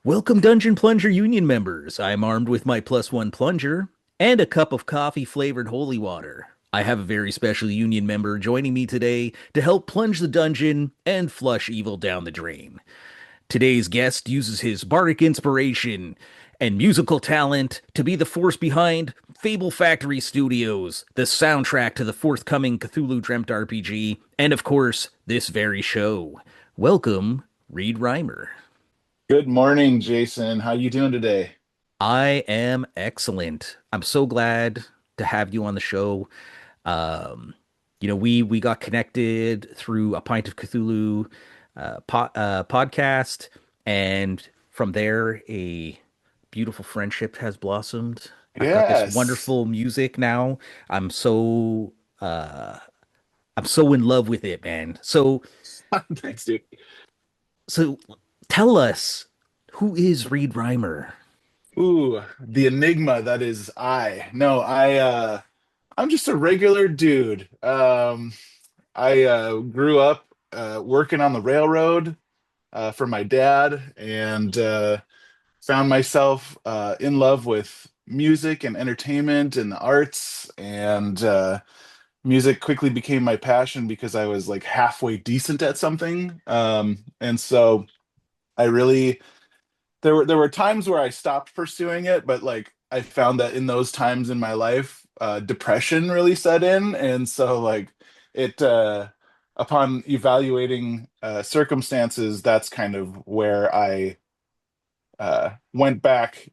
Welcome, Dungeon Plunger Union members. I'm armed with my +1 plunger and a cup of coffee flavored holy water. I have a very special Union member joining me today to help plunge the dungeon and flush evil down the drain. Today's guest uses his bardic inspiration and musical talent to be the force behind Fable Factory Studios, the soundtrack to the forthcoming Cthulhu Dreamt RPG, and of course, this very show. Welcome, Reed Reimer. Good morning, Jason. How you doing today? I am excellent. I'm so glad to have you on the show. Um, we got connected through a Pint of Cthulhu podcast, and from there, a beautiful friendship has blossomed. I've got this Yes. wonderful music now. I'm so uh, I'm so in love with it, man. Thanks, dude. So tell us, who is Reed Reimer? Ooh, the enigma that is I. No, I'm just a regular dude. I grew up working on the railroad for my dad and found myself in love with music and entertainment and the arts and music quickly became my passion because I was like halfway decent at something. And so I really there were times where I stopped pursuing it, but like I found that in those times in my life, depression really set in, and so like it upon evaluating circumstances, that's kind of where I went back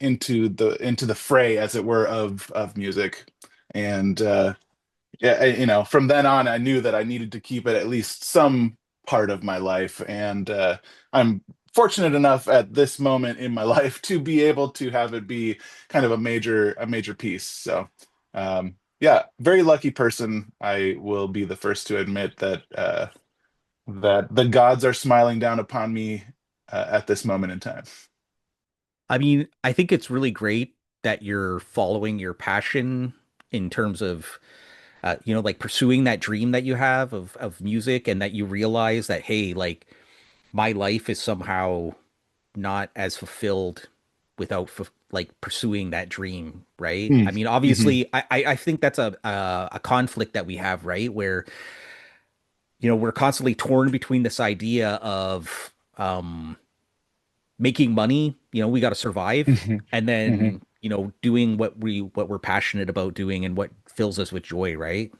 into the fray, as it were, of music, and yeah, from then on, I knew that I needed to keep it at least some part of my life, and I'm fortunate enough at this moment in my life to be able to have it be kind of a major piece. So, yeah, very lucky person. I will be the first to admit that the gods are smiling down upon me at this moment in time. I mean, I think it's really great that you're following your passion in terms of, like pursuing that dream that you have of music, and that you realize that, hey, like my life is somehow not as fulfilled without like pursuing that dream, right? Hmm. I mean, Hmm. obviously, I think that's a conflict that we have, right? Where, we're constantly torn between this idea of making money, we got to survive, Hmm. and Hmm. then, doing what we're passionate about doing and what fills us with joy, right?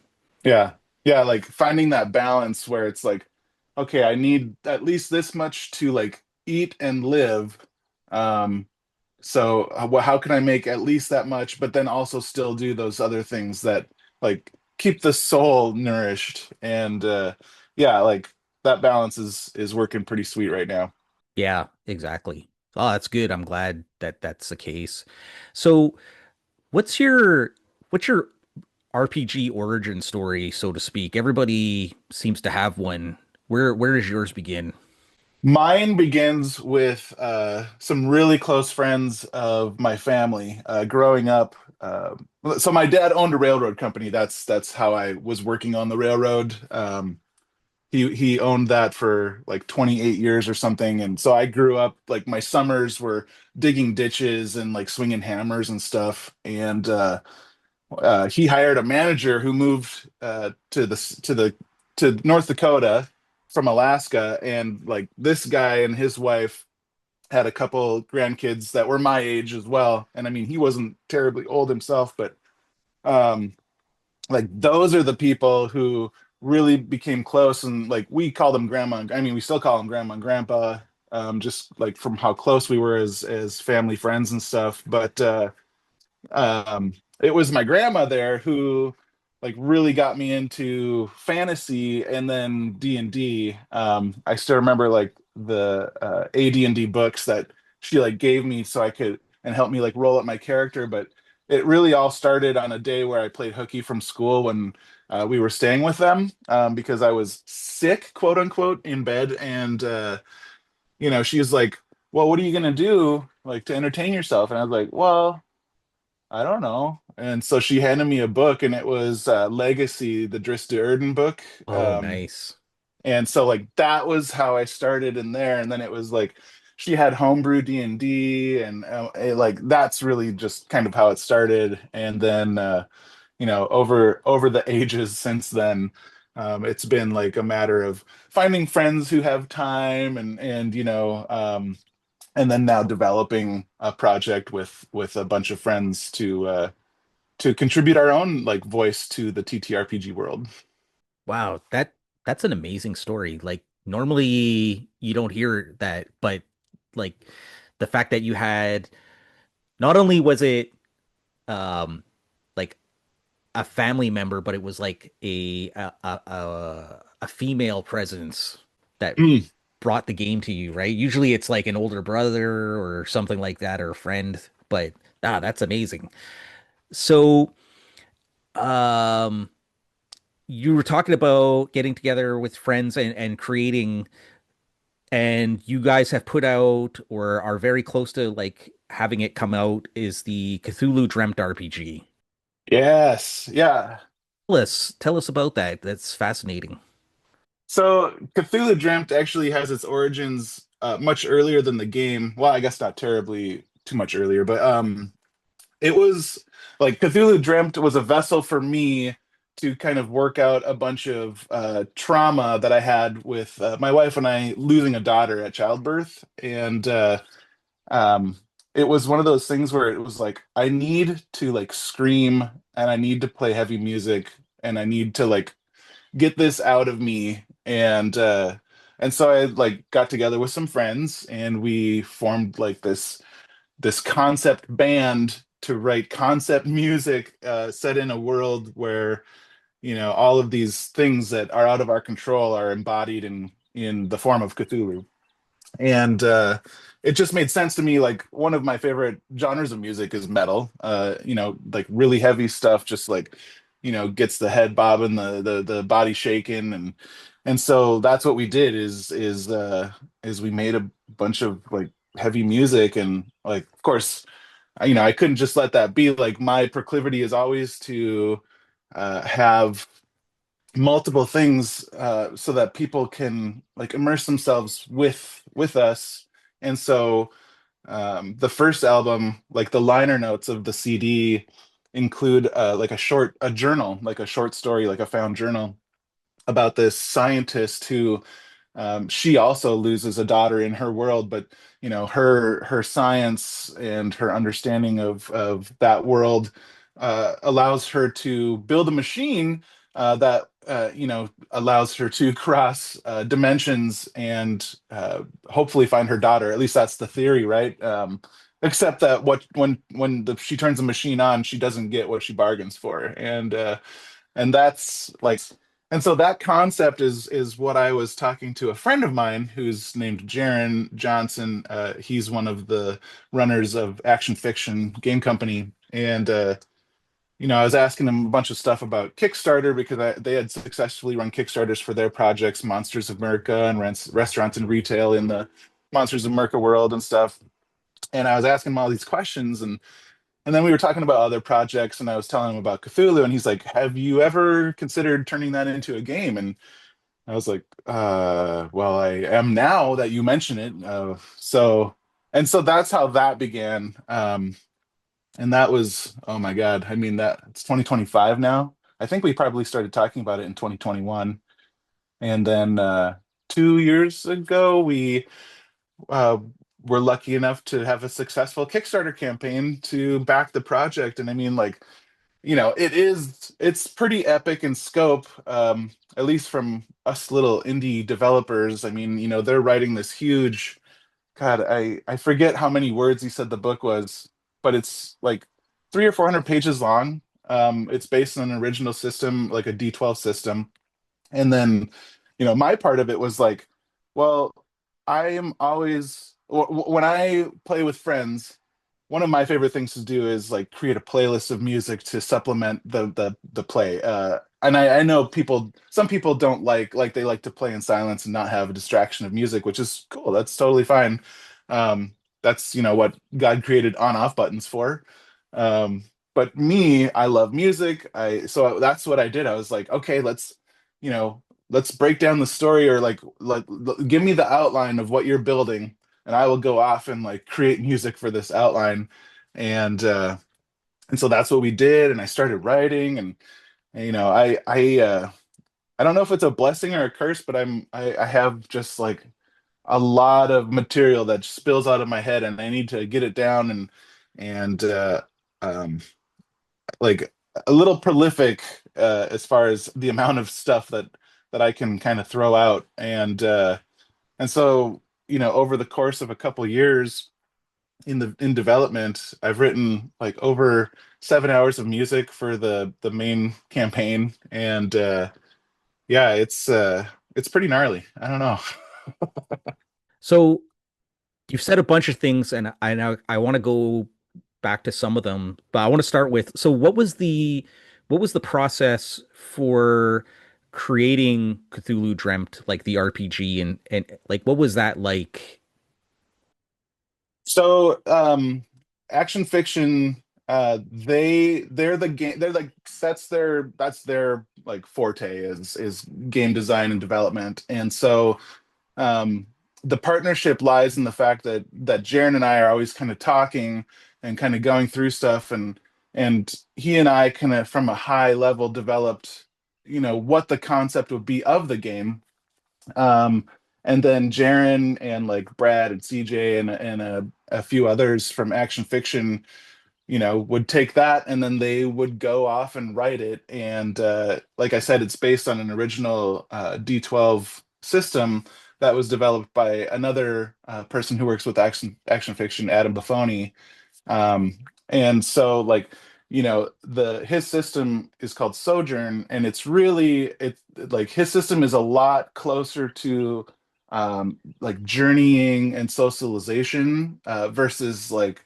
Yeah. Yeah, like finding that balance where it's like, okay, I need at least this much to like eat and live. Um, so how can I make at least that much, but then also still do those other things that like keep the soul nourished? And yeah, like that balance is working pretty sweet right now. Yeah, exactly. Oh, that's good. I'm glad that that's the case. So, what's your RPG origin story, so to speak? Everybody seems to have one. Where does yours begin? Mine begins with some really close friends of my family growing up. So my dad owned a railroad company. That's how I was working on the railroad. He owned that for like 28 years or something, and so I grew up like my summers were digging ditches and like swinging hammers and stuff. And he hired a manager who moved to North Dakota from Alaska, and like this guy and his wife had a couple grandkids that were my age as well. And I mean, he wasn't terribly old himself, but um, like those are the people who really became close, and like we call them grandma. I mean, we still call them grandma and grandpa, just like from how close we were as family friends and stuff. But um, it was my grandma there who like really got me into fantasy and then D&D. I still remember like the AD&D books that she like gave me so I could and help me like roll up my character. But it really all started on a day where I played hooky from school when we were staying with them because I was sick, quote unquote, in bed. And she's like, well, what are you gonna do like to entertain yourself? And I was like, well, I don't know. And so she handed me a book, and it was Legacy, the Dris de Erden book. Oh, nice. And so like that was how I started in there. And then it was like she had homebrew D&D, and like that's really just kind of how it started. And then over the ages since then, it's been like a matter of finding friends who have time, and then now developing a project with a bunch of friends to contribute our own like voice to the TTRPG world. Wow, that's an amazing story. Like normally you don't hear that, but like the fact that you had not only was it um like a family member, but it was like a female presence that Mm. brought the game to you, right? Usually it's like an older brother or something like that or a friend, but that's amazing. So, um, you were talking about getting together with friends and creating, and you guys have put out or are very close to like having it come out is the Cthulhu Dreamt RPG. Yes, yeah. Tell us about that. That's fascinating. So Cthulhu Dreamt actually has its origins much earlier than the game. Well, I guess not terribly too much earlier, but it was like Cthulhu Dreamt was a vessel for me to kind of work out a bunch of trauma that I had with my wife and I losing a daughter at childbirth. And um, it was one of those things where it was like, I need to like scream and I need to play heavy music and I need to like get this out of me. And so I like got together with some friends and we formed like this concept band to write concept music set in a world where all of these things that are out of our control are embodied in the form of Cthulhu. And it just made sense to me. Like one of my favorite genres of music is metal, like really heavy stuff, just like gets the head bobbing, the body shaking. And so that's what we did is we made a bunch of like heavy music. And like of course I couldn't just let that be. Like my proclivity is always to have multiple things so that people can like immerse themselves with us. And so the first album, like the liner notes of the CD include like a journal, like a short story, like a found journal about this scientist who she also loses a daughter in her world, but her science and her understanding of that world allows her to build a machine that allows her to cross dimensions and hopefully find her daughter. At least that's the theory, right? Except that she turns the machine on, she doesn't get what she bargains for, and that's like and so that concept is what I was talking to a friend of mine who's named Jaron Johnson. He's one of the runners of Action Fiction Game Company, and I was asking him a bunch of stuff about Kickstarter because they had successfully run Kickstarters for their projects, Monsters of Merca and restaurants and retail in the Monsters of Merca world and stuff. And I was asking him all these questions, and then we were talking about other projects, and I was telling him about Cthulhu, and he's like, "Have you ever considered turning that into a game?" And I was like, well, I am now that you mention it. So that's how that began. And that was, oh my God, I mean, that it's 2025 now. I think we probably started talking about it in 2021. And then 2 years ago, we uh, were lucky enough to have a successful Kickstarter campaign to back the project. And I mean, like, it's pretty epic in scope, at least from us little indie developers. I mean, they're writing this huge, God, I forget how many words he said the book was, but it's like 300 or 400 pages long. It's based on an original system, like a D12 system. And then, my part of it was like, well, I am always when I play with friends, one of my favorite things to do is like create a playlist of music to supplement the play. And I know some people don't like they like to play in silence and not have a distraction of music, which is cool. That's totally fine. That's what God created on-off buttons for. Um, but me, I love music. So that's what I did. I was like, okay, let's break down the story, or like give me the outline of what you're building. and I will go off and like create music for this outline. And uh and so that's what we did, and I started writing. And I don't know if it's a blessing or a curse, but I have just like a lot of material that spills out of my head, and I need to get it down. And um like a little prolific as far as the amount of stuff that I can kind of throw out. And so, over the course of a couple years in development, I've written like over 7 hours of music for the main campaign. And yeah, it's pretty gnarly. I don't know. So you've said a bunch of things, and I now I want to go back to some of them, but I want to start with, so what was the process for creating Cthulhu Dreamt, like the RPG, and like what was that like? So, action fiction, they're the game. They're like that's their like forte is game design and development. And so, um, the partnership lies in the fact that Jaren and I are always kind of talking and kind of going through stuff, and he and I kind of from a high level developed, what the concept would be of the game. Um, and then Jaren and like Brad and CJ and a few others from Action Fiction, would take that, and then they would go off and write it. And like I said, it's based on an original D12 system that was developed by another person who works with Action Fiction, Adam Buffoni. And so like, the his system is called Sojourn, and it's like his system is a lot closer to like journeying and socialization versus like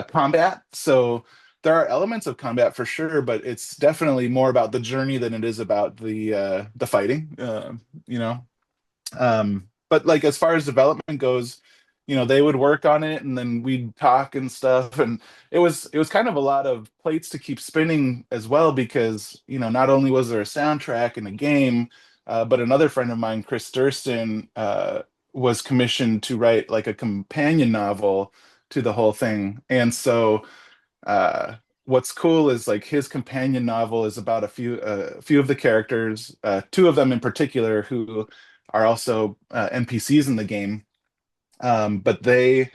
combat. So there are elements of combat for sure, but it's definitely more about the journey than it is about the fighting. You know, but like as far as development goes, they would work on it, and then we'd talk and stuff. And it was kind of a lot of plates to keep spinning as well, because not only was there a soundtrack in the game, but another friend of mine, Chris Durston, was commissioned to write like a companion novel to the whole thing. And so what's cool is like his companion novel is about a few of the characters, two of them in particular, who are also NPCs in the game. But the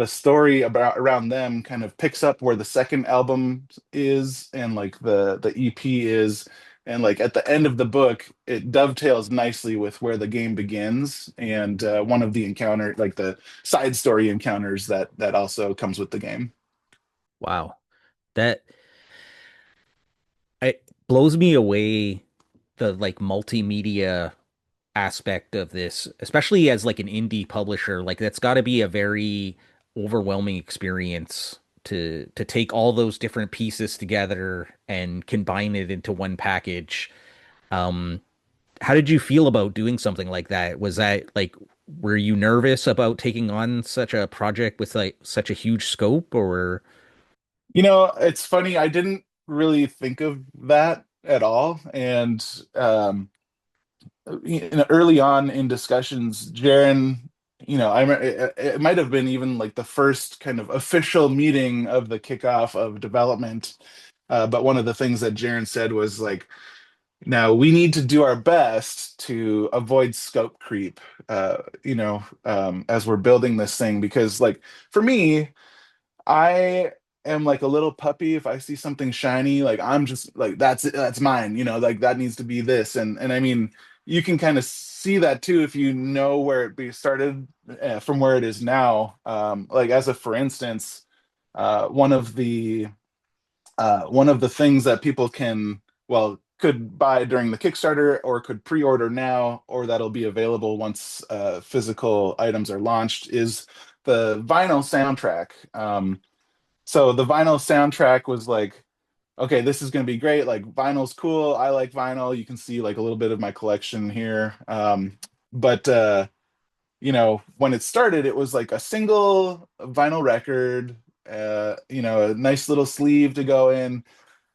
story about around them kind of picks up where the second album is, and like the EP is. And like at the end of the book, it dovetails nicely with where the game begins, and one of the encounter, like the side story encounters that also comes with the game. Wow, that it blows me away, the like multimedia aspect of this, especially as like an indie publisher. Like that's got to be a very overwhelming experience to take all those different pieces together and combine it into one package. Um, how did you feel about doing something like that? Was that like, were you nervous about taking on such a project with like such a huge scope, or? It's funny. I didn't really think of that at all. And early on in discussions, Jaren, it might have been even like the first kind of official meeting of the kickoff of development. But one of the things that Jaren said was like, now we need to do our best to avoid scope creep, as we're building this thing. Because like for me, I am like a little puppy. If I see something shiny, like I'm just like that's mine, like that needs to be this. And I mean, you can kind of see that too if you know where it be started from where it is now. Like as a for instance, uh, one of the one of the things that people could buy during the Kickstarter, or could pre-order now, or that'll be available once physical items are launched, is the vinyl soundtrack. So the vinyl soundtrack was like, okay, this is going to be great. Like vinyl's cool. I like vinyl. You can see like a little bit of my collection here. But when it started, it was like a single vinyl record, a nice little sleeve to go in.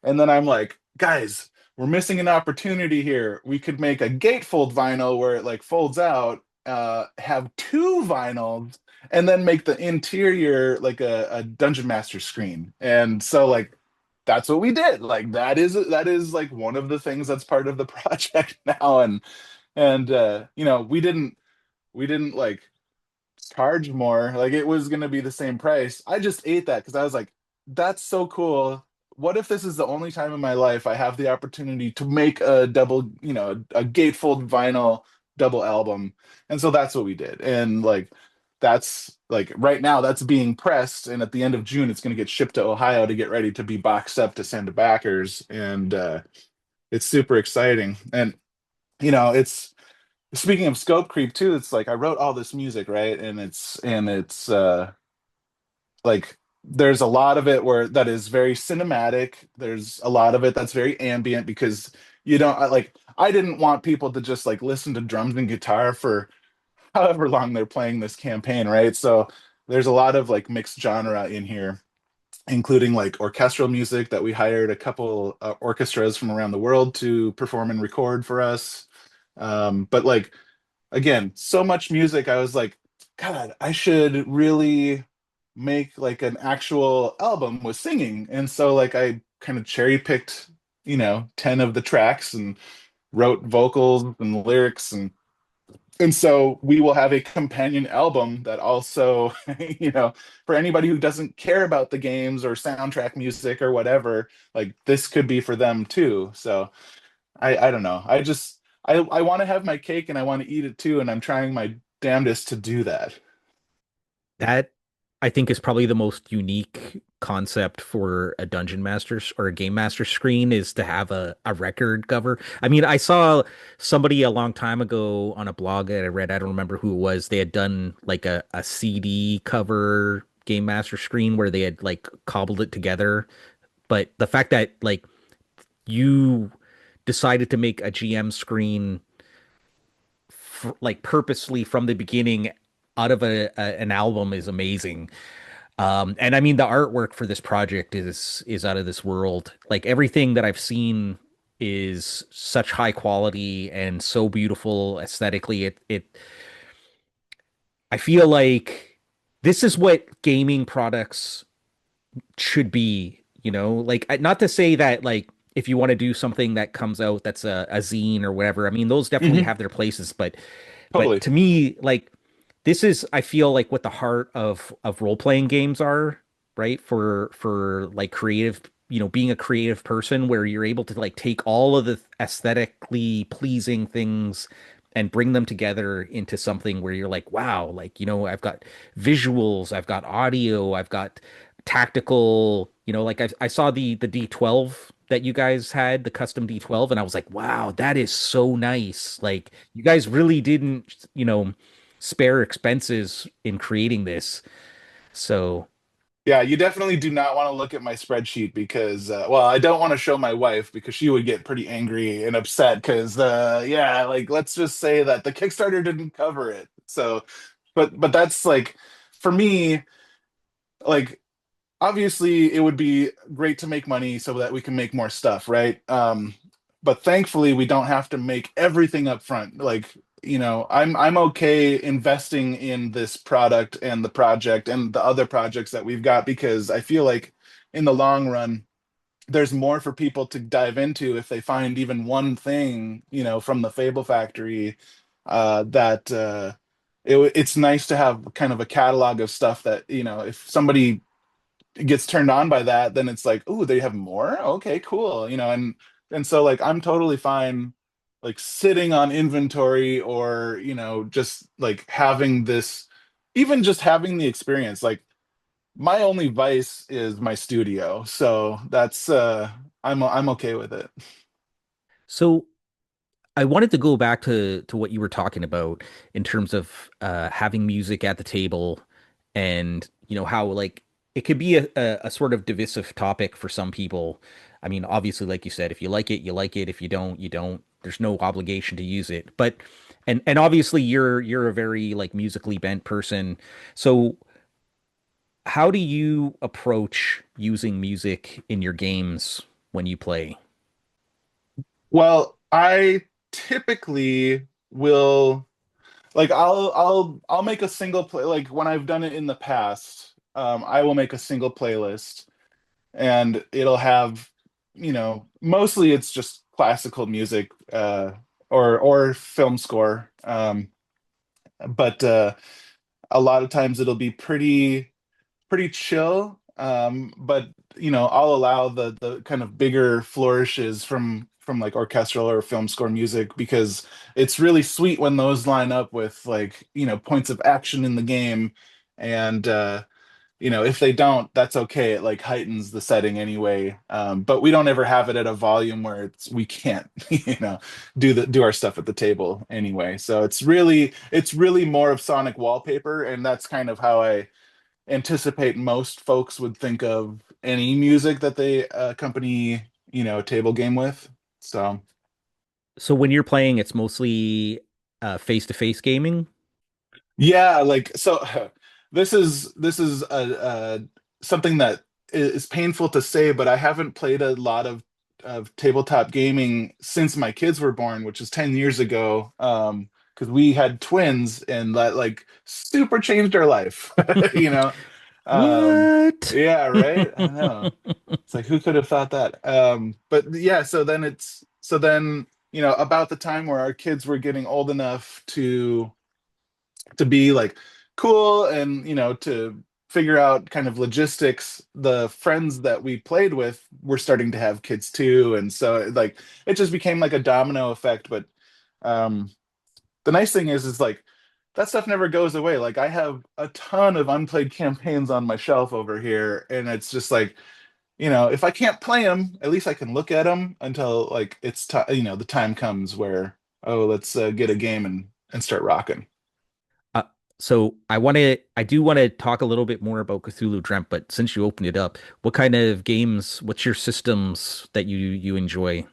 And then I'm like, guys, we're missing an opportunity here. We could make a gatefold vinyl where it like folds out, have two vinyls, and then make the interior like a dungeon master screen. And so like that's what we did. Like that is like one of the things that's part of the project now. And you know, we didn't like charge more. Like it was gonna be the same price. I just ate that because I was like, that's so cool. What if this is the only time in my life I have the opportunity to make a double, you know, a gatefold vinyl double album? And so that's what we did. And like that's like right now that's being pressed, and at the end of June it's gonna get shipped to Ohio to get ready to be boxed up to send to backers. And it's super exciting. And you know, it's speaking of scope creep too, it's like I wrote all this music, right? And it's like there's a lot of it where that is very cinematic. There's a lot of it that's very ambient because you don't like I didn't want people to just like listen to drums and guitar for however long they're playing this campaign, right? So there's a lot of like mixed genre in here, including like orchestral music that we hired a couple orchestras from around the world to perform and record for us. But like again, so much music. I was like, God, I should really make like an actual album with singing. And so like I kind of cherry picked, you know, 10 of the tracks and wrote vocals and lyrics and so we will have a companion album that also, you know, for anybody who doesn't care about the games or soundtrack music or whatever, like this could be for them too. So I don't know. I want to have my cake and I want to eat it too, and I'm trying my damnedest to do that. That I think is probably the most unique concept for a dungeon master's or a game master screen is to have a record cover. I mean, I saw somebody a long time ago on a blog that I read, I don't remember who it was. They had done like a CD cover game master screen where they had like cobbled it together. But the fact that like you decided to make a GM screen like purposely from the beginning out of an album is amazing. And I mean the artwork for this project is out of this world. Like everything that I've seen is such high quality and so beautiful aesthetically. It I feel like this is what gaming products should be, you know? Like not to say that like if you want to do something that comes out that's a zine or whatever, I mean those definitely Hmm. have their places, but Totally. to me, like this is, I feel like what the heart of role-playing games are, right? For like creative, you know, being a creative person where you're able to like take all of the aesthetically pleasing things and bring them together into something where you're like, wow, like, you know, I've got visuals, I've got audio, I've got tactical, you know, like I saw the D12 that you guys had, the custom D12, and I was like, wow, that is so nice. Like you guys really didn't, you know, spare expenses in creating this. So Yeah, you definitely do not want to look at my spreadsheet because, well, I don't want to show my wife because she would get pretty angry and upset because, yeah, like let's just say that the Kickstarter didn't cover it. So, but that's like, for me, like obviously it would be great to make money so that we can make more stuff, right? But thankfully we don't have to make everything up front. Like, you know, I'm okay investing in this product and the project and the other projects that we've got because I feel like in the long run there's more for people to dive into if they find even one thing, you know, from the Fable Factory that it's nice to have kind of a catalog of stuff that, you know, if somebody gets turned on by that, then it's like, oh, they have more? Okay, cool. You know, and so like I'm totally fine like sitting on inventory or, you know, just like having this, even just having the experience. Like my only vice is my studio. So that's I'm okay with it. so I wanted to go back to what you were talking about in terms of having music at the table and you know how like it could be a sort of divisive topic for some people. I mean, obviously, like you said, if you like it, you like it. If you don't, you don't. There's no obligation to use it. But and obviously you're a very like musically bent person. So how do you approach using music in your games when you play? Well, I typically will. Like I'll make a single play, like when I've done it in the past, I will make a single playlist and it'll have, mostly it's just classical music, or film score. But a lot of times it'll be pretty chill. But I'll allow the kind of bigger flourishes from like orchestral or film score music because it's really sweet when those line up with like, points of action in the game. And if they don't, that's okay. It like heightens the setting anyway. But we don't ever have it at a volume where we can't, do our stuff at the table anyway. So it's really more of sonic wallpaper, and that's kind of how I anticipate most folks would think of any music that they accompany, a table game with. So So when you're playing, it's mostly face-to-face gaming. yeah, like so this is something that is painful to say, but I haven't played a lot of tabletop gaming since my kids were born, which is 10 years ago. Because we had twins and that like super changed our life, you know. Um, What? yeah, right. I know. It's like who could have thought that? But yeah, so then, about the time where our kids were getting old enough to be like cool and to figure out kind of logistics, the friends that we played with were starting to have kids too, and so like it just became like a domino effect. But um the nice thing is like that stuff never goes away. Like I have a ton of unplayed campaigns on my shelf over here, and it's just like, if I can't play them, at least I can look at them until like it's time, the time comes where, oh, let's get a game and start rocking. Uh, so I do want to talk a little bit more about Cthulhu Dreamt, but since you opened it up, what kind of games, what's your systems that you enjoy?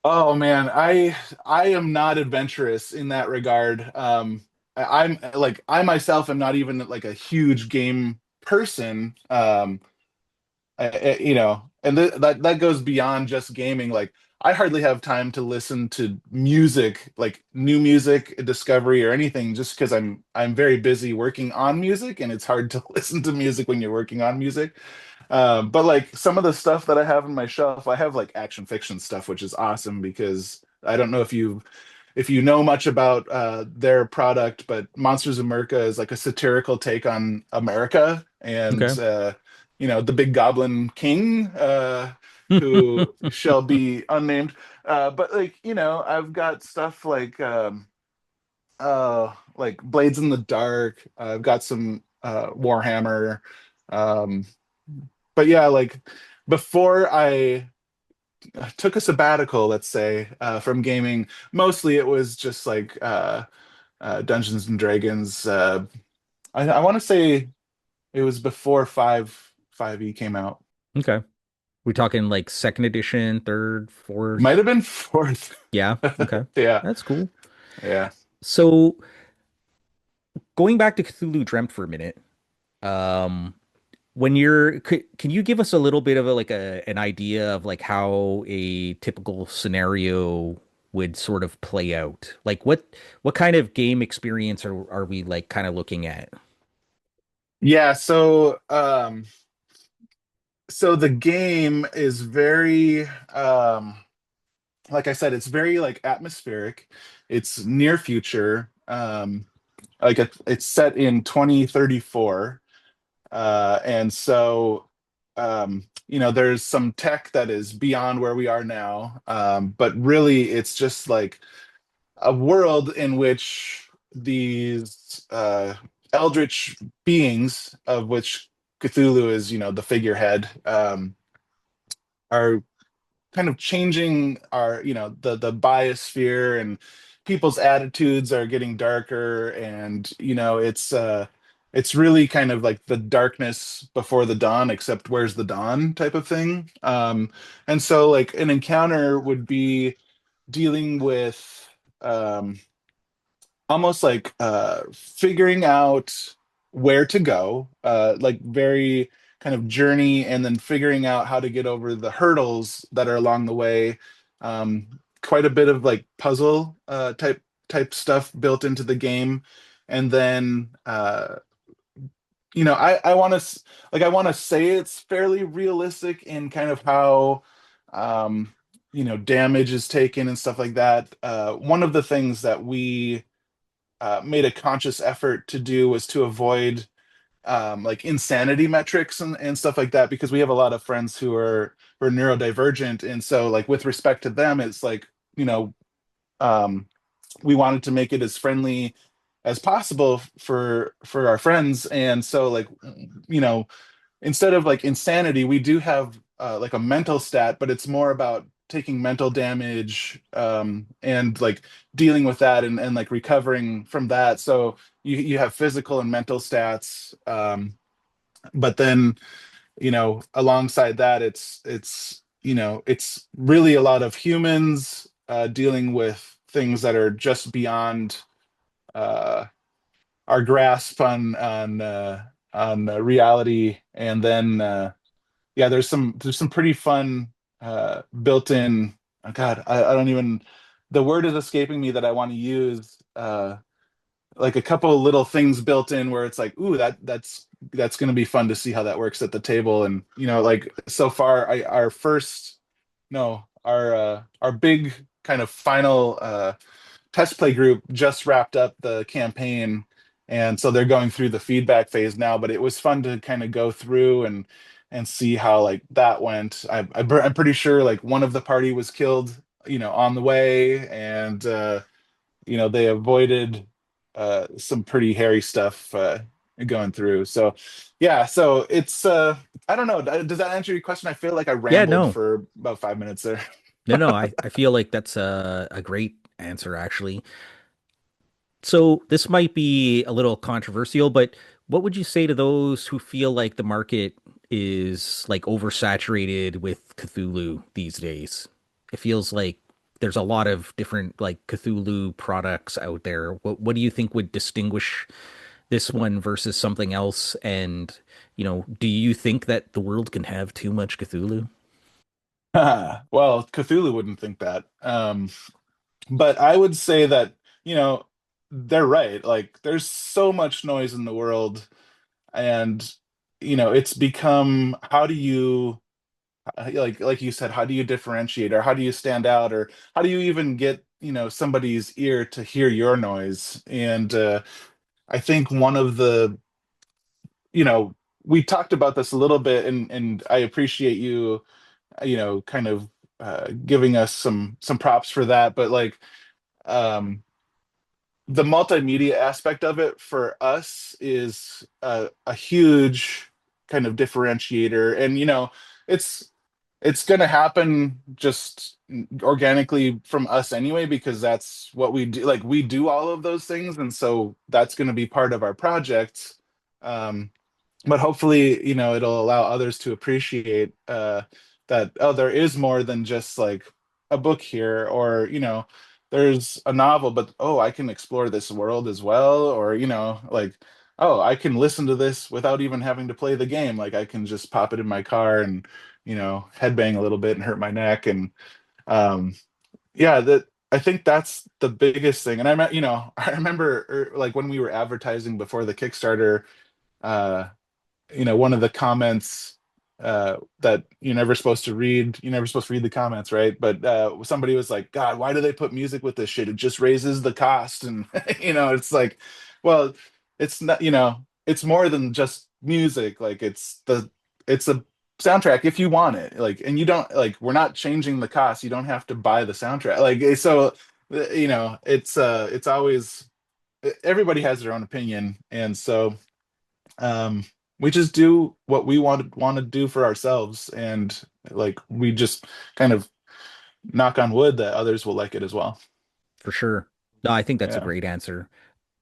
Oh man, I am not adventurous in that regard. I'm like I myself am not even like a huge game person. And that goes beyond just gaming. Like I hardly have time to listen to music, like new music discovery or anything, just because I'm very busy working on music, and it's hard to listen to music when you're working on music. But like some of the stuff that I have on my shelf, I have like action fiction stuff, which is awesome because I don't know if you know much about their product, but Monsters of America is like a satirical take on America, and Okay. the Big Goblin King, who shall be unnamed. But like I've got stuff like Blades in the Dark. I've got some Warhammer. Um, but yeah, like before I took a sabbatical, let's say, from gaming, mostly it was just like Dungeons and Dragons. I want to say it was before 5e came out. Okay. We're talking like second edition, third, Might fourth. have been fourth. Yeah. Okay. Yeah, That's cool. yeah. So going back to Cthulhu Dreamt for a minute, um, can you give us a little bit of an idea of like how a typical scenario would sort of play out? Like what kind of game experience are we like kind of looking at? Yeah, so the game is very like I said, it's very like atmospheric. It's near future. Like it's set in 2034. And so there's some tech that is beyond where we are now. But really it's just like a world in which these eldritch beings, of which Cthulhu is, the figurehead, are kind of changing our, the biosphere, and people's attitudes are getting darker, and it's really kind of like the darkness before the dawn, except where's the dawn type of thing. And so like an encounter would be dealing with almost like figuring out where to go, like very kind of journey, and then figuring out how to get over the hurdles that are along the way. Quite a bit of like puzzle type type stuff built into the game, and then I want to I want to say it's fairly realistic in kind of how damage is taken and stuff like that. One of the things that we made a conscious effort to do was to avoid like insanity metrics and stuff like that, because we have a lot of friends who are neurodivergent, and so like with respect to them, it's like you know um, we wanted to make it as friendly as possible for our friends, and so like you know instead of like insanity, we do have like a mental stat, but it's more about taking mental damage and like dealing with that and like recovering from that. So you have physical and mental stats, but then alongside that, it's really a lot of humans dealing with things that are just beyond uh, our grasp on reality, and then yeah, there's some pretty fun built-in. Oh God, I don't even. The word is escaping me that I want to use. Like a couple of little things built in where it's like, ooh, that's going to be fun to see how that works at the table. And like so far, our first no, our big kind of final test play group just wrapped up the campaign, and so they're going through the feedback phase now. But it was fun to kind of go through and see how like that went. I'm pretty sure like one of the party was killed, on the way, and they avoided some pretty hairy stuff going through. So yeah, so it's I don't know. Does that answer your question? I feel like I Yeah, rambled no. for about 5 minutes there. No, I feel like that's a great answer, actually. So this might be a little controversial, but what would you say to those who feel like the market is like oversaturated with Cthulhu these days? It feels like there's a lot of different like Cthulhu products out there. What do you think would distinguish this one versus something else? And, do you think that the world can have too much Cthulhu? Well, Cthulhu wouldn't think that. But I would say that, you know, they're right. Like, there's so much noise in the world, and it's become, how do you like you said, how do you differentiate, or how do you stand out, or how do you even get, somebody's ear to hear your noise? And I think one of the, you know, we talked about this a little bit, and I appreciate you, kind of giving us some props for that. But like, um, the multimedia aspect of it for us is a huge kind of differentiator, and it's it's going to happen just organically from us anyway, because that's what we do. Like, we do all of those things, and so that's going to be part of our project. um, but hopefully, it'll allow others to appreciate that, oh, there is more than just like a book here, or there's a novel, but oh, I can explore this world as well, or like, oh, I can listen to this without even having to play the game. Like, I can just pop it in my car and headbang a little bit and hurt my neck. And um yeah, that, I think that's the biggest thing. And I remember like when we were advertising before the Kickstarter, uh one of the comments, that you're never supposed to read the comments, right? But somebody was like, God, why do they put music with this shit? It just raises the cost. And it's like, well, it's not, it's more than just music. Like, it's a soundtrack if you want it. Like, and you don't, like, we're not changing the cost. You don't have to buy the soundtrack. Like, so it's always, everybody has their own opinion. And so um we just do what we want to do for ourselves, and like, we just kind of knock on wood that others will like it as well. For sure. No, I think that's a Yeah. great answer.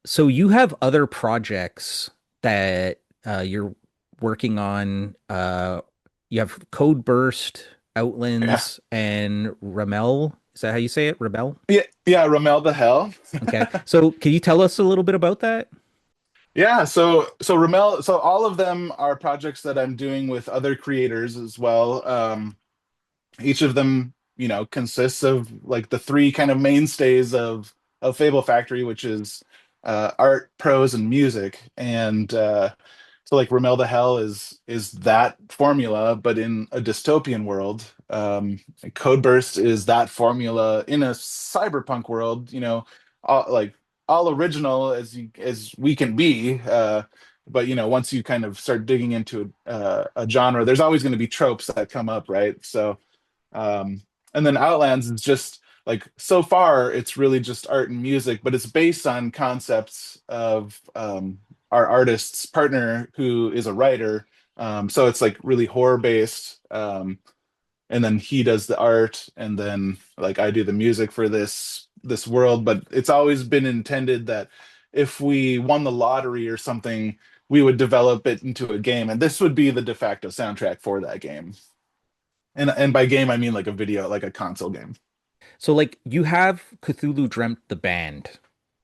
So you have other projects that you're working on. You have Code Burst, Yeah. Outlands, and Ramel. Is that how you say it? Rebel? Yeah, yeah, Ramel the Hell. Okay. So can you tell us a little bit about that? Yeah, so Ramel, so all of them are projects that I'm doing with other creators as well. Each of them, consists of like the three kind of mainstays of of Fable Factory, which is art, prose, and music. And so like Remelda Hell is that formula, but in a dystopian world. Codeburst is that formula in a cyberpunk world, like all original as we can be. But once you kind of start digging into a genre, there's always going to be tropes that come up, right? So and then Outlands is just like so far it's really just art and music, but it's based on concepts of our artist's partner who is a writer. So it's like really horror based. And then he does the art, and then like I do the music for this world. But it's always been intended that if we won the lottery or something, we would develop it into a game, and this would be the de facto soundtrack for that game. And by game I mean like a video, like a console game. So like you have Cthulhu Dreamt the band,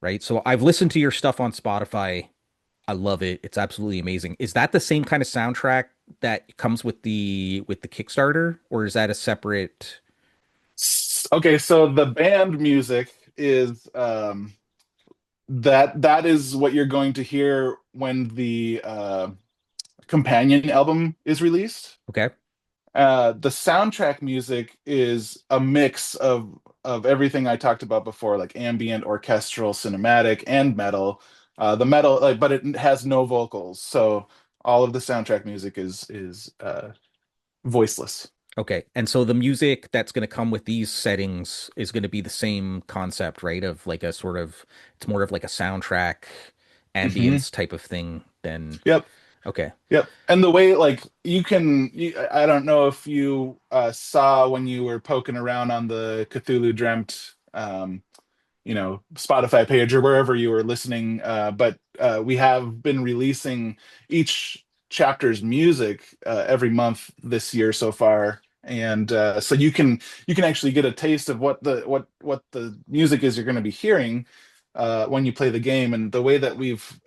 right? So I've listened to your stuff on Spotify. I love it. It's absolutely amazing. Is that the same kind of soundtrack that comes with the Kickstarter, or is that a separate? Okay, so the band music is that is what you're going to hear when the companion album is released. Okay. The soundtrack music is a mix of everything I talked about before, like ambient, orchestral, cinematic, and metal. The metal, like, but it has no vocals, so all of the soundtrack music is voiceless. Okay. And so the music that's going to come with these settings is going to be the same concept, right? Of like a sort of, it's more of like a soundtrack Hmm. ambience type of thing than, Yep. okay. Yep. And the way like I don't know if you saw when you were poking around on the Cthulhu Dreamt Spotify page or wherever you were listening, but we have been releasing each chapter's music every month this year so far. And so you can actually get a taste of what the music is you're going to be hearing when you play the game. And the way that we've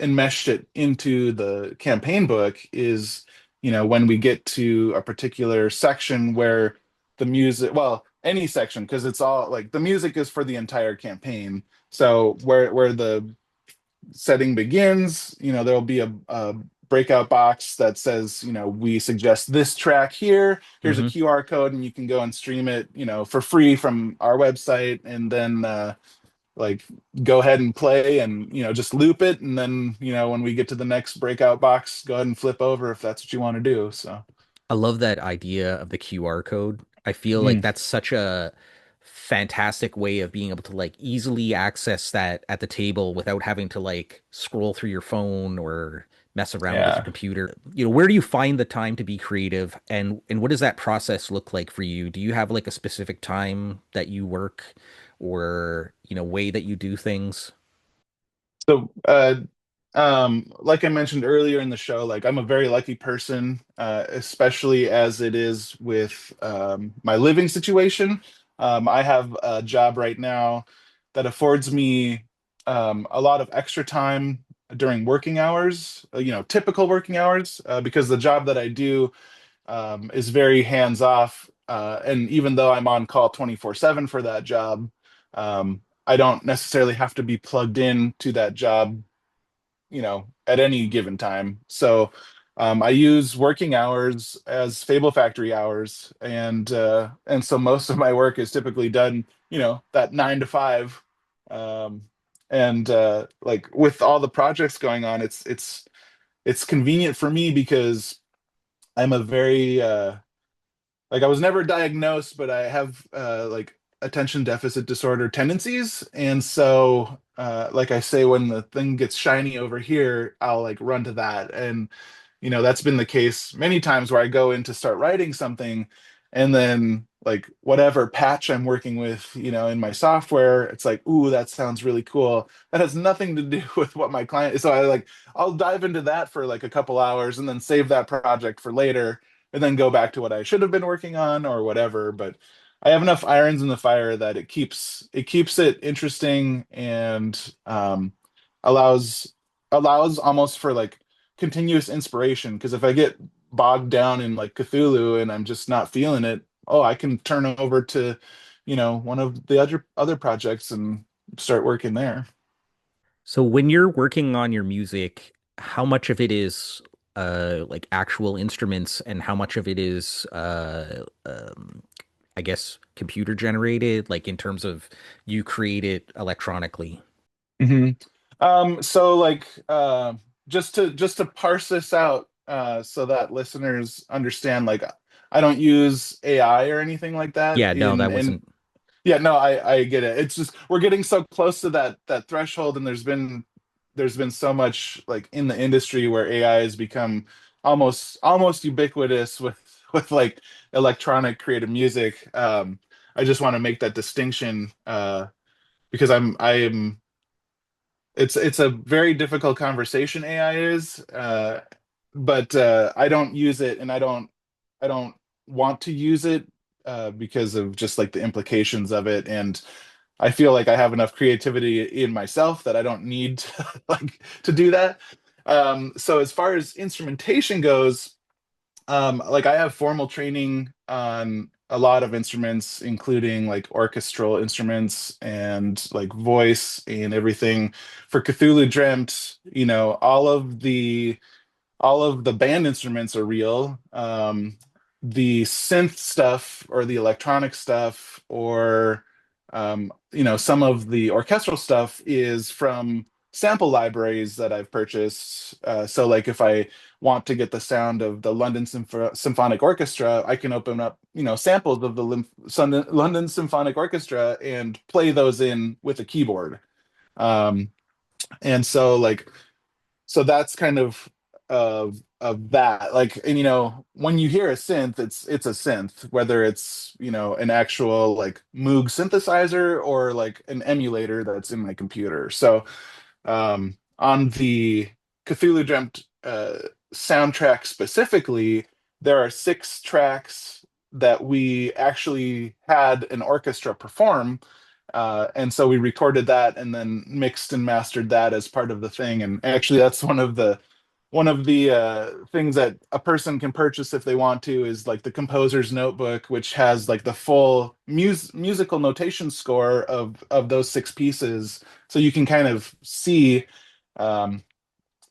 enmeshed it into the campaign book is, when we get to a particular section where the music, well, any section, because it's all like the music is for the entire campaign. So where the setting begins, there'll be a breakout box that says, we suggest this track here. Here's a Hmm. QR code, and you can go and stream it, for free from our website, and then like go ahead and play and just loop it, and then when we get to the next breakout box, go ahead and flip over if that's what you want to do. So I love that idea of the QR code. I feel like mm, that's such a fantastic way of being able to like easily access that at the table without having to like scroll through your phone or mess around with your yeah. computer. Where do you find the time to be creative, and what does that process look like for you? Do you have like a specific time that you work, or, way that you do things? So like I mentioned earlier in the show, like I'm a very lucky person, especially as it is with my living situation. I have a job right now that affords me a lot of extra time during working hours, typical working hours, because the job that I do is very hands off. And even though I'm on call 24/7 for that job, I don't necessarily have to be plugged in to that job at any given time. So I use working hours as Fable Factory hours, and so most of my work is typically done, that 9 to 5. Um, and like with all the projects going on, it's convenient for me because I'm a very like I was never diagnosed, but I have like attention deficit disorder tendencies. And so like I say, when the thing gets shiny over here, I'll like run to that. And that's been the case many times where I go in to start writing something, and then like whatever patch I'm working with, in my software, it's like, ooh, that sounds really cool. That has nothing to do with what my client is. So I'll dive into that for like a couple hours and then save that project for later, and then go back to what I should have been working on or whatever. But I have enough irons in the fire that it keeps it interesting, and allows allows almost for like continuous inspiration. Because if I get bogged down in like Cthulhu and I'm just not feeling it, oh, I can turn over to, one of the other projects and start working there. So when you're working on your music, how much of it is like actual instruments and how much of it is I guess computer generated, like in terms of you create it electronically? hmm so like just to parse this out so that listeners understand, like I don't use AI or anything like that Yeah, no, that in wasn't. yeah, no, I get it. It's just we're getting so close to that threshold, and there's been so much like in the industry where AI has become almost ubiquitous with like electronic creative music. I just want to make that distinction because I'm it's a very difficult conversation, AI is, but I don't use it, and I don't want to use it because of just like the implications of it, and I feel like I have enough creativity in myself that I don't need to, like to do that. So as far as instrumentation goes, like I have formal training on a lot of instruments, including like orchestral instruments and like voice and everything. For Cthulhu Dreamt, all of the band instruments are real. The synth stuff or the electronic stuff or some of the orchestral stuff is from sample libraries that I've purchased. So like if I want to get the sound of the London Symphonic Orchestra, I can open up, samples of the London Symphonic Orchestra and play those in with a keyboard. Um, and so like so that's kind of that, like, and when you hear a synth, it's a synth, whether it's an actual like Moog synthesizer or like an emulator that's in my computer. So on the Cthulhu Dreamt soundtrack specifically, there are 6 tracks that we actually had an orchestra perform. And so we recorded that and then mixed and mastered that as part of the thing. And actually, that's one of the things that a person can purchase if they want to is like the composer's notebook, which has like the full musical notation score of those 6 pieces, so you can kind of see um,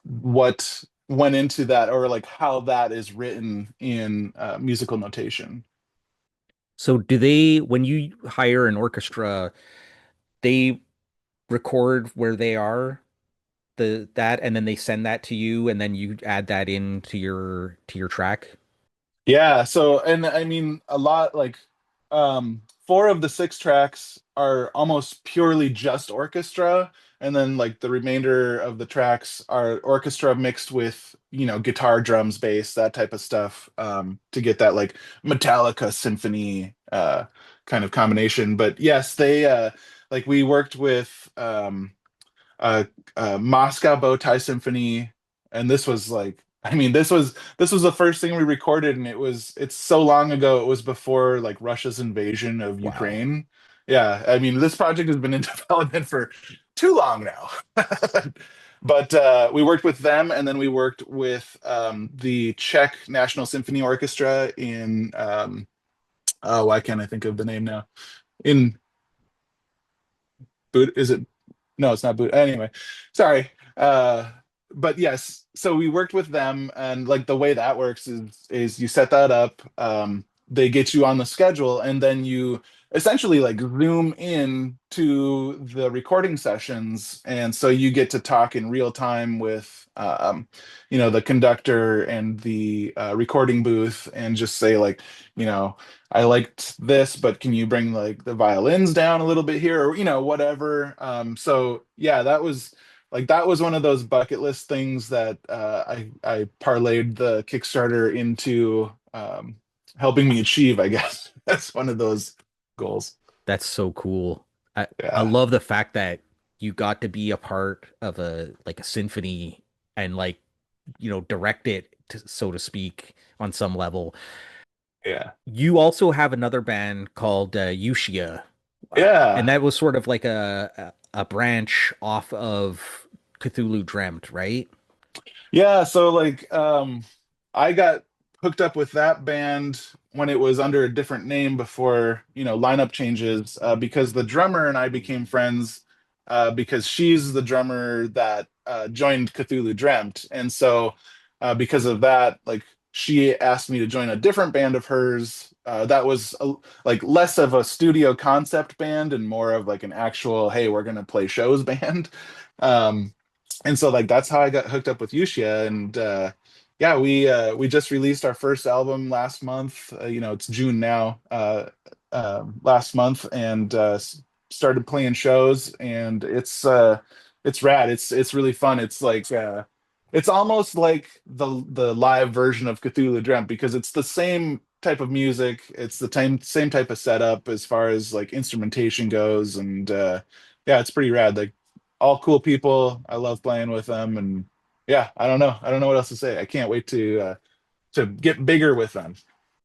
what went into that, or like how that is written in musical notation. So do they, when you hire an orchestra, they record where they are, the that, and then they send that to you, and then you add that into your track? Yeah, so and I mean a lot like 4 of the 6 tracks are almost purely just orchestra, and then like the remainder of the tracks are orchestra mixed with, guitar, drums, bass, that type of stuff, to get that like Metallica symphony kind of combination. But yes, they like we worked with uh, Moscow Bow Tie Symphony, and this was like, I mean, this was the first thing we recorded, and it's so long ago. It was before like Russia's invasion of Wow. Ukraine. Yeah, I mean, this project has been in development for too long now. But we worked with them, and then we worked with the Czech National Symphony Orchestra in oh, why can't I think of the name now? In Bud is it no, it's not boot. Anyway, sorry. But yes, so we worked with them, and like the way that works is you set that up. They get you on the schedule, and then you essentially like zoom in to the recording sessions, and so you get to talk in real time with the conductor and the recording booth, and just say like, you know, I liked this, but can you bring like the violins down a little bit here, or whatever. So yeah, that was one of those bucket list things that I parlayed the Kickstarter into helping me achieve, I guess. That's one of those goals. That's so cool. I Yeah. love the fact that you got to be a part of a like a symphony and like direct it so to speak on some level. Yeah. You also have another band called Yushia, and Yeah. that was sort of like a branch off of Cthulhu Dreamt, right? Yeah, so like I got hooked up with that band when it was under a different name before, lineup changes, because the drummer and I became friends because she's the drummer that joined Cthulhu Dreamt, and so because of that, like she asked me to join a different band of hers that was like less of a studio concept band and more of like an actual, hey, we're gonna play shows band. Um, and so like that's how I got hooked up with Yushia, and yeah, we just released our first album last month. It's June now. Last month, and started playing shows, and it's rad. It's really fun. It's like it's almost like the live version of Cthulhu Dreamt because it's the same type of music. It's the same type of setup as far as like instrumentation goes, and yeah, it's pretty rad. Like all cool people. I love playing with them, and yeah, I don't know. I don't know what else to say. I can't wait to get bigger with them.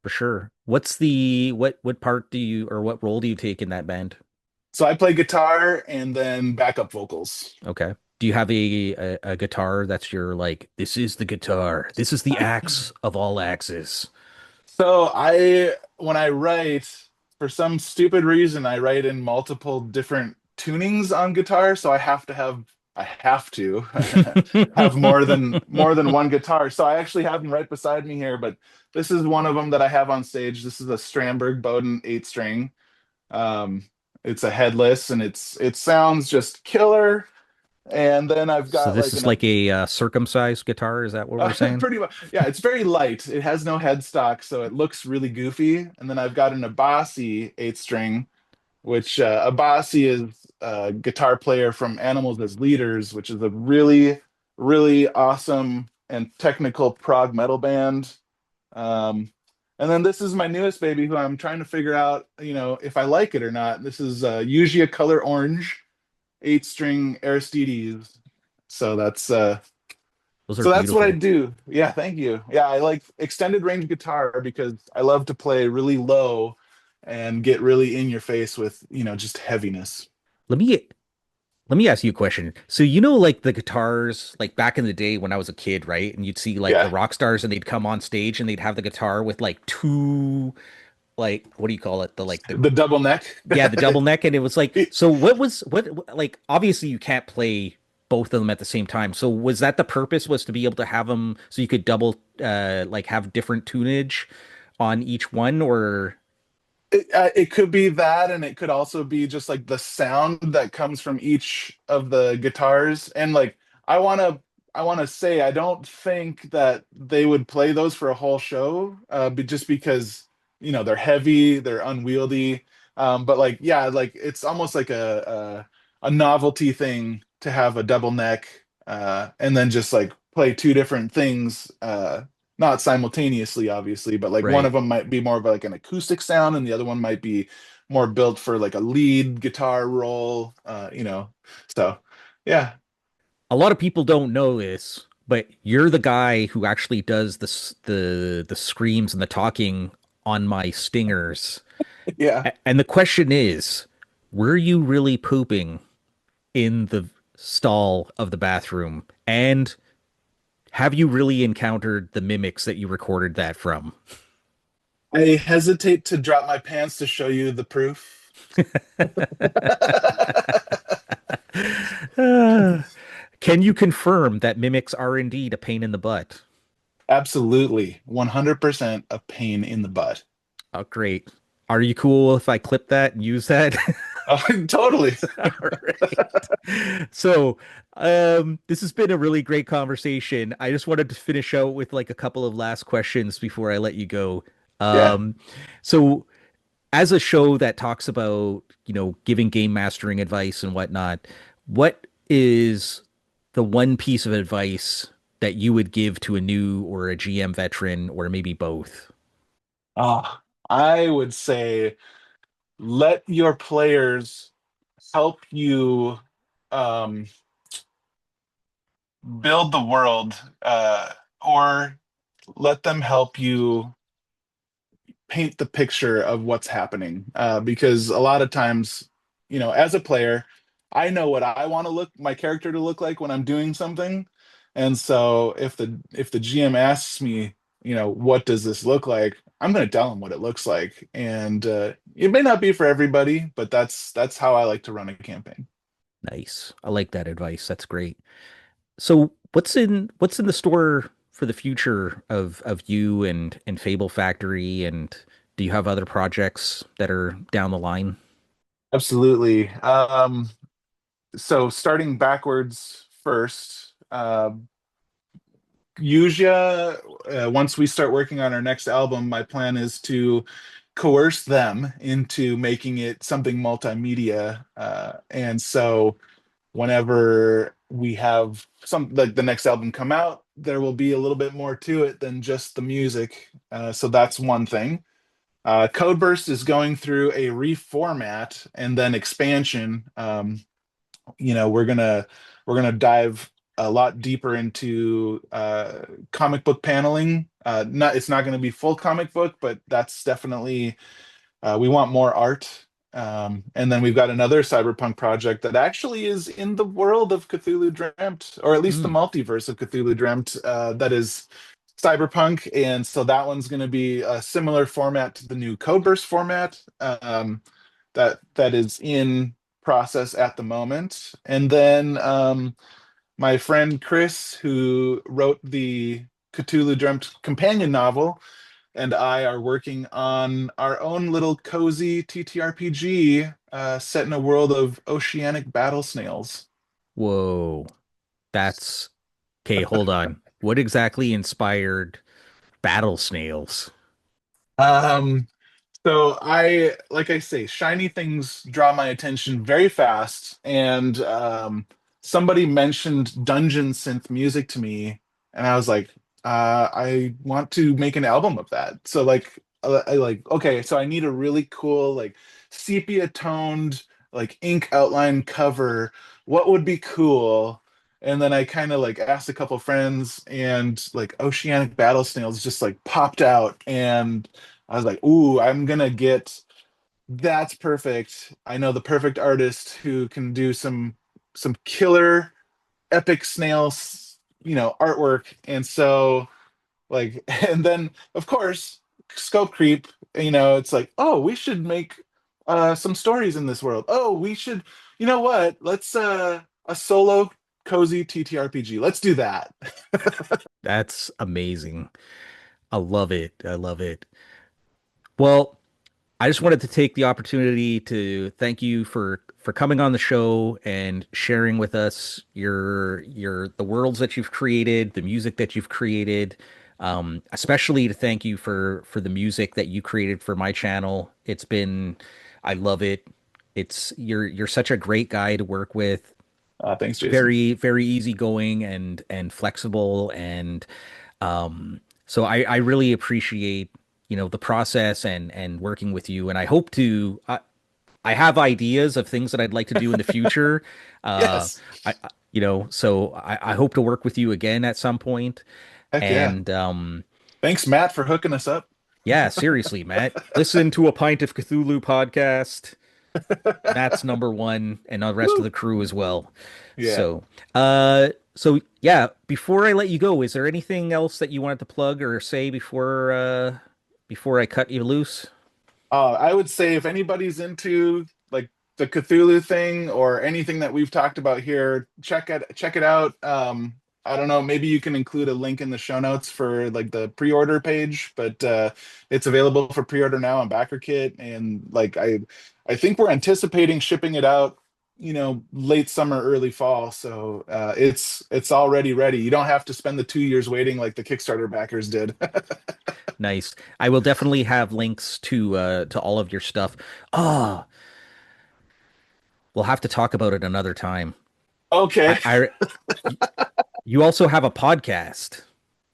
For sure. What part do you or what role do you take in that band? So I play guitar and then backup vocals. Okay. Do you have a guitar that's your like, this is the guitar. This is the axe of all axes. So when I write, for some stupid reason, I write in multiple different tunings on guitar. So I have to have more than one guitar. So I actually have them right beside me here, but this is one of them that I have on stage. This is a Strandberg Bowden 8 string. Um, it's a headless, and it sounds just killer. And then I've So got this like is an like a circumcised guitar. Is that what we're saying? pretty much, yeah, it's very light. It has no headstock, so it looks really goofy. And then I've got an Abasi 8 string, which Abasi is a guitar player from Animals as Leaders, which is a really, really awesome and technical prog metal band. Um, and then this is my newest baby, who I'm trying to figure out, if I like it or not. This is Usually Color Orange 8 string Aristides. So Those are that's what I beautiful. do. Yeah, thank you. Yeah, I like extended range guitar because I love to play really low and get really in your face with, just heaviness. Let me let me ask you a question. So like the guitars, like back in the day when I was a kid, right? And you'd see like the Yeah. rock stars and they'd come on stage and they'd have the guitar with like two like what do you call it? The like the The double neck. yeah, the double neck, and it was like, so like obviously you can't play both of them at the same time. So was that the purpose, was to be able to have them so you could double like have different tunage on each one, or It could be that, and it could also be just like the sound that comes from each of the guitars. And like, I want to, I want to say, I don't think that they would play those for a whole show, but just because they're heavy, they're unwieldy. But like, yeah, like it's almost like a novelty thing to have a double neck, and then just like play two different things. Not simultaneously, obviously, but like one right? of them might be more of like an acoustic sound, and the other one might be more built for like a lead guitar role. So yeah, A lot of people don't know this, but you're the guy who actually does the screams and the talking on my stingers. yeah. And the question is, were you really pooping in the stall of the bathroom? And have you really encountered the mimics that you recorded that from? I hesitate to drop my pants to show you the proof. Uh, can you confirm that mimics are indeed a pain in the butt? Absolutely, 100% a pain in the butt. Oh, great. Are you cool if I clip that and use that? Oh, totally. All right. So, this has been a really great conversation. I just wanted to finish out with like a couple of last questions before I let you go. Yeah. Um, so as a show that talks about, giving game mastering advice and whatnot, what is the one piece of advice that you would give to a new or a GM veteran or maybe both? Ah, I would say let your players help you um, build the world, or let them help you paint the picture of what's happening. Because a lot of times, as a player, I know what I want to look my character to look like when I'm doing something. And so if the GM asks me, what does this look like? I'm going to tell them what it looks like. And it may not be for everybody, but that's how I like to run a campaign. Nice. I like that advice. That's great. So what's in the store for the future of you and Fable Factory, and do you have other projects that are down the line? Absolutely. So starting backwards first, Yuja, once we start working on our next album, my plan is to coerce them into making it something multimedia. And so whenever we have some like the next album come out, there will be a little bit more to it than just the music. So that's one thing. Codeburst is going through a reformat and then expansion. We're gonna dive a lot deeper into comic book paneling. Not It's not going to be full comic book, but that's definitely we want more art. And then we've got another cyberpunk project that actually is in the world of Cthulhu Dreamt, or at least the Hmm. multiverse of Cthulhu Dreamt, that is cyberpunk. And so that one's going to be a similar format to the new Codeburst format, that is in process at the moment. And then my friend Chris, who wrote the Cthulhu Dreamt companion novel, and I are working on our own little cozy TTRPG set in a world of oceanic battle snails. Whoa. That's okay, hold on. What exactly inspired Battle Snails? Um, like I say, shiny things draw my attention very fast. And somebody mentioned dungeon synth music to me, and I was like, I want to make an album of that. So okay, so I need a really cool like sepia toned like ink outline cover. What would be cool? And then I kind of like asked a couple friends, and like Oceanic Battle Snails just like popped out, and I was like, ooh, I'm gonna get that's perfect. I know the perfect artist who can do some killer epic snails, artwork. And so like and then of course, scope creep, it's like, oh, we should make some stories in this world. Oh, we should, you know what? Let's a solo cozy TTRPG. Let's do that. That's amazing. I love it. I love it. Well, I just wanted to take the opportunity to thank you for coming on the show and sharing with us your the worlds that you've created, the music that you've created. Especially to thank you for the music that you created for my channel. I love it. You're such a great guy to work with. Thanks, Jason. Very, very easygoing and flexible, and so I really appreciate the process and working with you, and I have ideas of things that I'd like to do in the future. uh Yes. so I hope to work with you again at some point. Heck yeah. And Thanks, Matt, for hooking us up. yeah, seriously, Matt, listen to a Pint of Cthulhu podcast. Matt's number one, and the rest of Woo. the crew as well. Yeah. So, yeah, before I let you go, is there anything else that you wanted to plug or say before I cut you loose? I would say if anybody's into like the Cthulhu thing or anything that we've talked about here, check it out. I don't know, maybe you can include a link in the show notes for like the pre-order page, but it's available for pre-order now on BackerKit, and like I think we're anticipating shipping it out, late summer, early fall. So it's already ready. You don't have to spend the 2 years waiting like the Kickstarter backers did. Nice. I will definitely have links to all of your stuff. Ah, we'll have to talk about it another time. Okay. I You also have a podcast.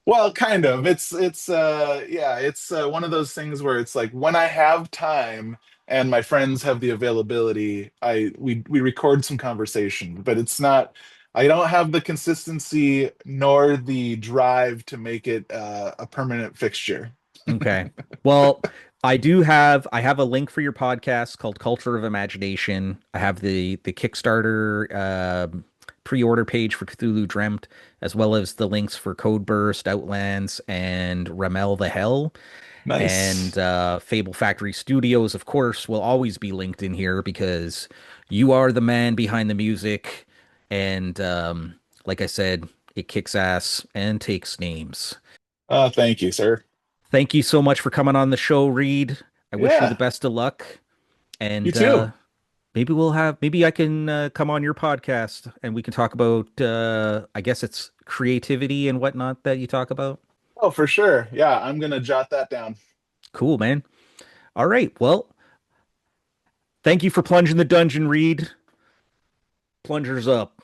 Well, kind of. It's one of those things where it's like when I have time and my friends have the availability, we record some conversation, but it's not I don't have the consistency nor the drive to make it a permanent fixture. Okay. Well, I have a link for your podcast called Culture of Imagination. I have the Kickstarter pre-order page for Cthulhu Dreamt, as well as the links for Codeburst, Outlands, and Ramel the Hell. And Nice. Fable Factory Studios, of course, will always be linked in here because you are the man behind the music. And like I said, it kicks ass and takes names. Thank you, sir. Thank you so much for coming on the show, Reed. I wish you the Yeah, best of luck. you And too. maybe I can come on your podcast and we can talk about, I guess it's creativity and whatnot that you talk about. Oh, for sure. Yeah, I'm gonna jot that down. Cool, man. All right. Well, thank you for plunging the dungeon, Reed. Plungers up.